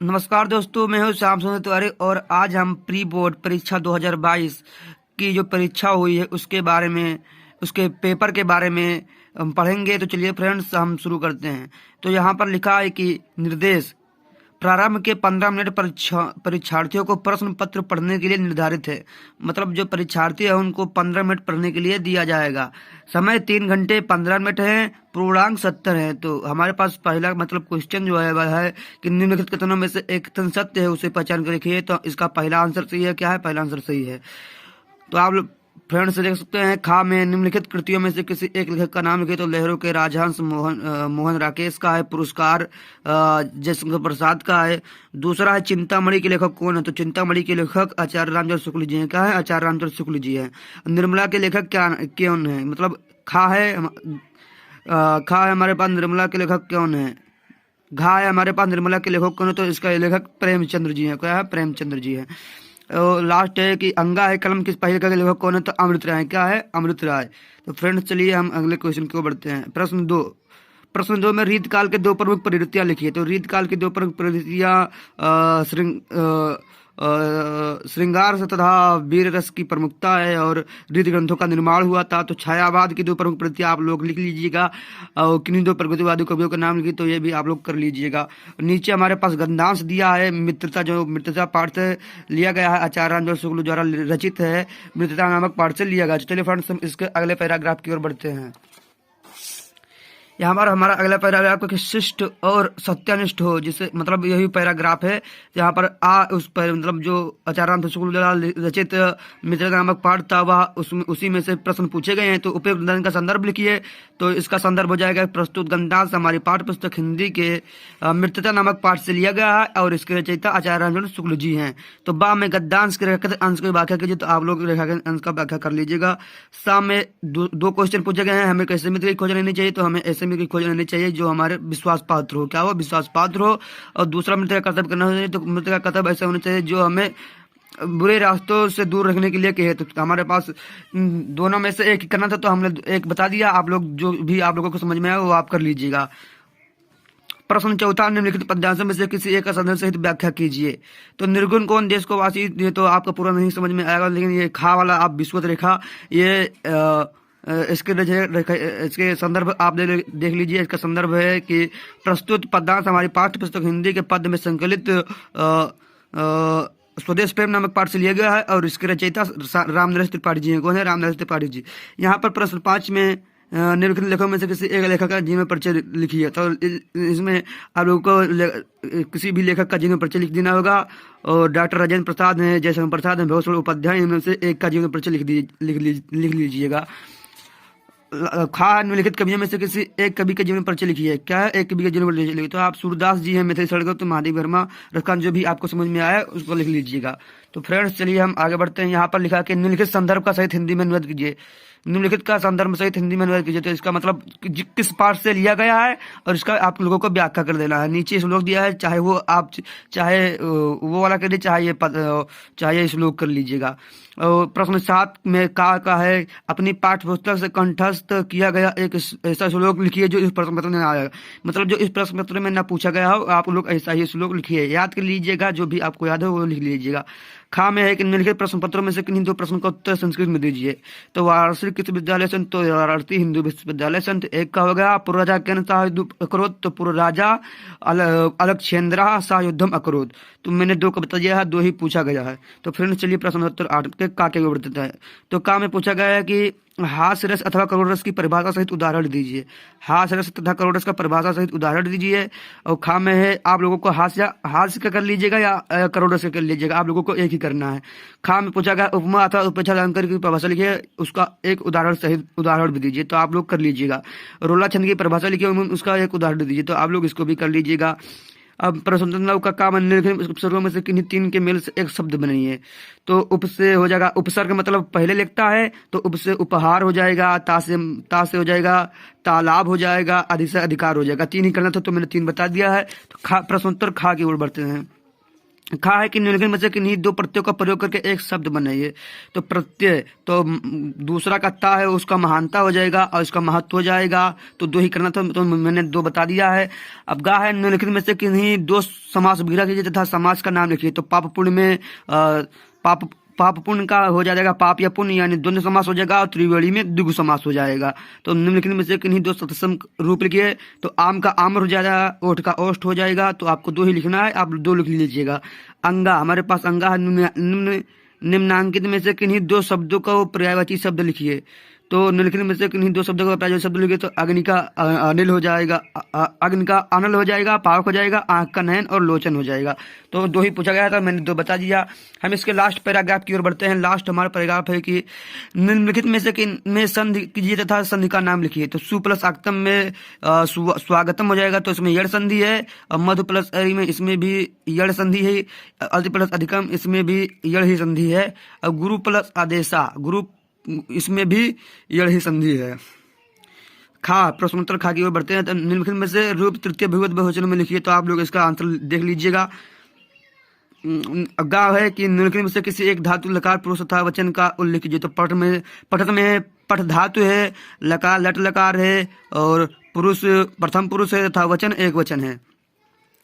नमस्कार दोस्तों, मैं हूं श्याम सुंदर तिवारी और आज हम प्री बोर्ड परीक्षा 2022 की जो परीक्षा हुई है उसके बारे में, उसके पेपर के बारे में हम पढ़ेंगे। तो चलिए फ्रेंड्स, हम शुरू करते हैं। तो यहाँ पर लिखा है कि निर्देश प्रारंभ के 15 मिनट परीक्षार्थियों को प्रश्न पत्र पढ़ने के लिए निर्धारित है। मतलब जो परीक्षार्थी है उनको 15 मिनट पढ़ने के लिए दिया जाएगा। समय 3 घंटे 15 मिनट है। पूर्णांक 70 है। तो हमारे पास पहला मतलब क्वेश्चन जो है वह है कि निम्नलिखित कथनों में से एक कथन सत्य है, उसे पहचान कर लिखिए। तो इसका पहला आंसर सही है। क्या है? पहला आंसर सही है। तो आप फ्रेंड्स देख सकते हैं, खा में निम्नलिखित कृतियों में से किसी एक लेखक का नाम लिखे। तो लहरों के राजहंस मोहन राकेश का है। पुरस्कार जयशंकर प्रसाद का है। दूसरा है चिंतामणि के लेखक कौन है? तो चिंतामणि के लेखक आचार्य रामचंद्र शुक्ल जी हैं। क्या है? आचार्य रामचंद्र शुक्ल जी हैं। निर्मला के लेखक क्या कौन है? मतलब खा है हमारे पास निर्मला के लेखक कौन है? घा है हमारे पास निर्मला के लेखक कौन है? तो इसका लेखक प्रेमचंद्र जी हैं। क्या है? प्रेमचंद्र जी हैं। और लास्ट है कि अंगा है कलम किस पहले का लेखक कौन है? तो अमृत राय। क्या है? अमृत राय। तो फ्रेंड्स चलिए हम अगले क्वेश्चन की ओर बढ़ते हैं। प्रश्न 2 में रीतकाल के 2 प्रमुख प्रवृत्तियां लिखिए। तो रीतकाल की 2 प्रमुख प्रवृत्तियां श्रृंगार तथा वीर रस की प्रमुखता है और रीत ग्रंथों का निर्माण हुआ था। तो छायावाद की 2 प्रमुख प्रवृत्तियां आप लोग लिख लीजिएगा और किन्हीं 2 प्रगतिवादी कवियों का नाम लिखिए। तो ये भी आप लोग कर लीजिएगा। नीचे हमारे पास गद्यांश दिया है। मित्रता पाठ से लिया गया है, आचार्य रामचंद्र शुक्ल द्वारा रचित है। मित्रता नामक पाठ से लिया गया। चलिए फ्रेंड्स, हम इसके अगले पैराग्राफ की ओर बढ़ते हैं। यहाँ पर हमारा अगला पैराग्राफ कि शिष्ट और सत्यानिष्ठ हो, जिसे मतलब यही पैराग्राफ है जहाँ पर मतलब जो आचार्य रामचंद्र शुक्ल द्वारा रचित मित्रता नामक पाठ था वह उसी में से प्रश्न पूछे गए हैं। तो उपयुक्त उदाहरण का संदर्भ लिखिए। तो इसका संदर्भ हो जाएगा प्रस्तुत गद्यांश हमारी पाठ्य पुस्तक हिंदी के मित्रता नामक पाठ से लिया गया है और इसके रचयिता आचार्य रामचंद्र शुक्ल जी हैं। तो बा में गद्यांश के रेखांकित अंश की व्याख्या कीजिए। तो आप लोग रेखांकित अंश का व्याख्या कर लीजिएगा। सा में 2 क्वेश्चन पूछे गए हैं। हमें कैसे मित्र की खोज लेनी चाहिए? तो हमें ऐसे मित्र की खोज लेनी चाहिए जो हमारे विश्वास पात्र हो। क्या हो? विश्वास पात्र हो। और दूसरा मित्र का कर्तव्य करना चाहिए। तो मित्र का कर्तव्य ऐसा होना चाहिए जो हमें बुरे रास्तों से दूर रखने के लिए कहे। तो हमारे पास दोनों में से एक ही करना था, तो हमने एक बता दिया। आप लोग जो भी आप लोगों को समझ में आए वो आप कर लीजिएगा। प्रश्न 4, निम्नलिखित पद्यांशों में से किसी एक का संदर्भ सहित व्याख्या कीजिए। तो निर्गुण कौन देश को वासी, ये तो आपका पूरा नहीं समझ में आएगा, लेकिन ये खा वाला आप विश्वत रेखा, ये इसके संदर्भ आप देख लीजिए। इसका संदर्भ है कि प्रस्तुत पद्यांश हमारी पाठ्य पुस्तक हिंदी के पद में संकलित स्वदेश प्रेम नामक पाठ से लिया गया है और इसके रचयिता रामनरेश त्रिपाठी जी हैं। कौन है? रामनरेश त्रिपाठी जी। यहाँ पर प्रश्न 5 में निम्नलिखित लेखकों में से किसी एक लेखक का जीवन परिचय लिखिए। तो इसमें आप लोगों को किसी भी लेखक का जीवन परिचय लिख देना होगा। और डॉक्टर राजेंद्र प्रसाद हैं, जयशंकर प्रसाद हैं, भूषण उपाध्याय, इनमें से एक का जीवन परिचय लिख लीजिएगा। खा निम्नलिखित कवियों में से किसी एक कवि के जीवन परिचय लिखिए। क्या है? एक कवि के जीवन परिचय लिखिए। तो आप सूरदास जी हैं, मिथिलेश सड़गों, तो महादेव वर्मा, रखन, जो भी आपको समझ में आया उसको लिख लीजिएगा। तो फ्रेंड्स चलिए हम आगे बढ़ते हैं। यहाँ पर लिखा कि निम्नलिखित संदर्भ का सहित हिंदी में अनुवाद कीजिए। निम्नलिखित का संदर्भ सहित हिंदी में अनुवाद कीजिए। तो इसका मतलब किस पाठ से लिया गया है और इसका आप लोगों को व्याख्या कर देना है। नीचे श्लोक दिया है, चाहे वो आप चाहे वो वाला करिए, चाहे श्लोक कर लीजिएगा। और प्रश्न 7 में का है अपनी पाठ्य पुस्तक से कंठस्थ किया गया एक ऐसा श्लोक लिखिए जो इस प्रश्न पत्र में आया। मतलब जो इस प्रश्न पत्र में ना पूछा गया हो, आप लोग ऐसा ही श्लोक लिखिए। याद कर लीजिएगा, जो भी आपको याद हो वो लिख लीजिएगा। खा में है कि निम्नलिखित प्रश्न पत्रों में से किन्हीं 2 प्रश्न का उत्तर संस्कृत में दीजिए। तो वाराणसी कृषि विद्यालय संत, तो वाराणसी हिंदू विश्वविद्यालय संत एक का हो गया। पूर्व राजा कैन सा युद्ध अकरोध, तो पूर्व राजा अलक्षेंद्रा सा युद्धम अकरोध। तो मैंने 2 का बता दिया है, 2 ही पूछा गया है। तो फ्रेंड्स चलिए प्रश्न उत्तर 8 के का के ऊपर देता है। तो का में पूछा गया है कि हास्य रस अथवा करुण रस की परिभाषा सहित उदाहरण दीजिए। हास्य रस तथा करुण रस का परिभाषा सहित उदाहरण दीजिए। और खा में है आप लोगों को हास्य का कर लीजिएगा या करुण रस का कर लीजिएगा, आप लोगों को एक ही करना है। खा में पूछा गया उपमा अथवा उपेक्षा अलंकार की परिभाषा लिखिए, उसका एक उदाहरण सहित उदाहरण भी दीजिए। तो आप लोग कर लीजिएगा। रोला छंद की परिभाषा लिखिए, उसका एक उदाहरण दीजिए। तो आप लोग इसको भी कर लीजिएगा। अब प्रश्न का काम निम्नलिखित उपसर्गों में से किन्हीं 3 के मेल से एक शब्द बनाइए। तो उप से हो जाएगा, उपसर्ग मतलब पहले लिखता है, तो उप से उपहार हो जाएगा, ता से हो जाएगा तालाब हो जाएगा, अधि से अधिकार हो जाएगा। 3 ही करना था, तो मैंने 3 बता दिया है। तो प्रश्नोत्तर खा की ओर बढ़ते हैं। खा है कि निम्नलिखित में से किन्हीं दो प्रत्ययों का प्रयोग करके एक शब्द बनाइए। तो प्रत्यय तो दूसरा का ता है, उसका महानता हो जाएगा और इसका महत्व हो जाएगा। तो दो ही करना था, तो मैंने दो बता दिया है। अब गा है निम्नलिखित में से किन्हीं दो समास विग्रह कीजिए तथा समास का नाम लिखिए। तो पाप पुण्य में पाप पाप पुण्य का हो जाएगा पाप या पुण्य, यानी द्वंद्व समास हो जाएगा और त्रिवेणी में द्विगु समास हो जाएगा। तो निम्नलिखित में से किन्हीं दो तत्सम रूप लिखिए। तो आम का आम्र हो जाएगा, ओठ का ओष्ठ हो जाएगा। तो आपको दो ही लिखना है, आप दो लिख लीजिएगा। अंगा, हमारे पास अंगा है। निम्नांकित में से किन्हीं दो शब्दों का पर्यायवाची शब्द लिखिए। तो निम्नलिखित में से किन्हीं दो शब्दों का पर्यायवाची शब्द लिखिए। तो अग्नि का अनिल हो जाएगा, अग्नि का अनल हो जाएगा, पावक हो जाएगा, आंख का नयन और लोचन हो जाएगा। तो दो ही पूछा गया था, मैंने दो बता दिया। हम इसके लास्ट पैराग्राफ की ओर बढ़ते हैं। लास्ट हमारा पैराग्राफ है कि निम्नलिखित में से किन में संधि कीजिए तथा संधि का नाम लिखिए। तो सु प्लस आगतम में स्वागतम हो जाएगा, तो इसमें यड़ संधि है। और मधु प्लस अरि में इसमें भी यड़ संधि है। अति प्लस अधिकम इसमें भी यड़ ही संधि है। और गुरु प्लस आदेशा, गुरु इसमें भी यड़ ही संधि है। खा, प्रश्नोत्तर खा की ओर बढ़ते हैं। तो निम्नलिखित में से रूप तृतीय भगवत बहुवचन में लिखिए। तो आप लोग इसका आंसर देख लीजिएगा। गा है कि निम्नलिखित में से किसी एक धातु लकार पुरुष तथा वचन का उल्लेख कीजिए। तो पठत में पठ धातु है, लकार लट लकार है और पुरुष प्रथम पुरुष है तथा वचन एक वचन है।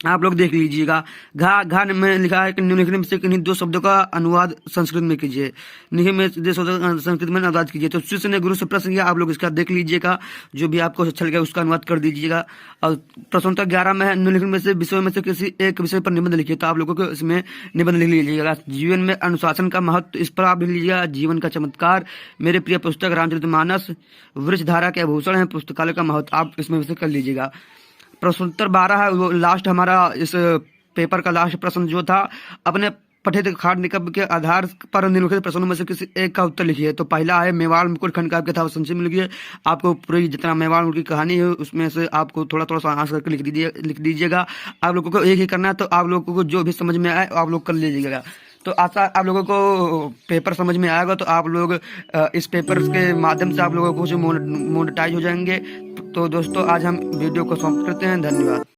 आप लोग देख लीजिएगा। घा में लिखा है कि निम्नलिखित में से किन्हीं दो शब्दों का अनुवाद संस्कृत में कीजिए। निम्न में दो शब्दों संस्कृत में अनुवाद कीजिए। तो शिष्य ने गुरु से प्रश्न किया, आप लोग इसका देख लीजिएगा। जो भी आपको अच्छा लगे उसका अनुवाद कर दीजिएगा। और प्रश्न नंबर 11 में है निम्नलिखित में से विषयों में से किसी एक विषय पर निबंध लिखिए। तो आप लोगों को इसमें निबंध लिख लीजिएगा। जीवन में अनुशासन का महत्व, इस पर आप लिख लीजिएगा। जीवन का चमत्कार, मेरे प्रिय पुस्तक रामचरितमानस, वृक्षधारा के आभूषण है, पुस्तकालय का महत्व, आप इसमें से कर लीजिएगा। प्रश्नोत्तर 12 है, वो लास्ट हमारा इस पेपर का लास्ट प्रश्न जो था, अपने पठित खाट निकट के आधार पर निम्नलिखित प्रश्नों में से किसी एक का उत्तर लिखिए। तो पहला है मेवाड़ मुकुट खंड का था, संक्षेप में लिखिए। आपको पूरी जितना मेवाड़ मुकुट की कहानी है उसमें से आपको थोड़ा थोड़ा सा आंसर करके लिख दीजिएगा। आप लोगों को एक ही करना है, तो आप लोगों को जो भी समझ में आए आप लोग कर लीजिएगा। तो आशा आप लोगों को पेपर समझ में आएगा। तो आप लोग इस पेपर के माध्यम से आप लोगों को मोनेटाइज हो जाएंगे। तो दोस्तों आज हम वीडियो को समाप्त करते हैं। धन्यवाद।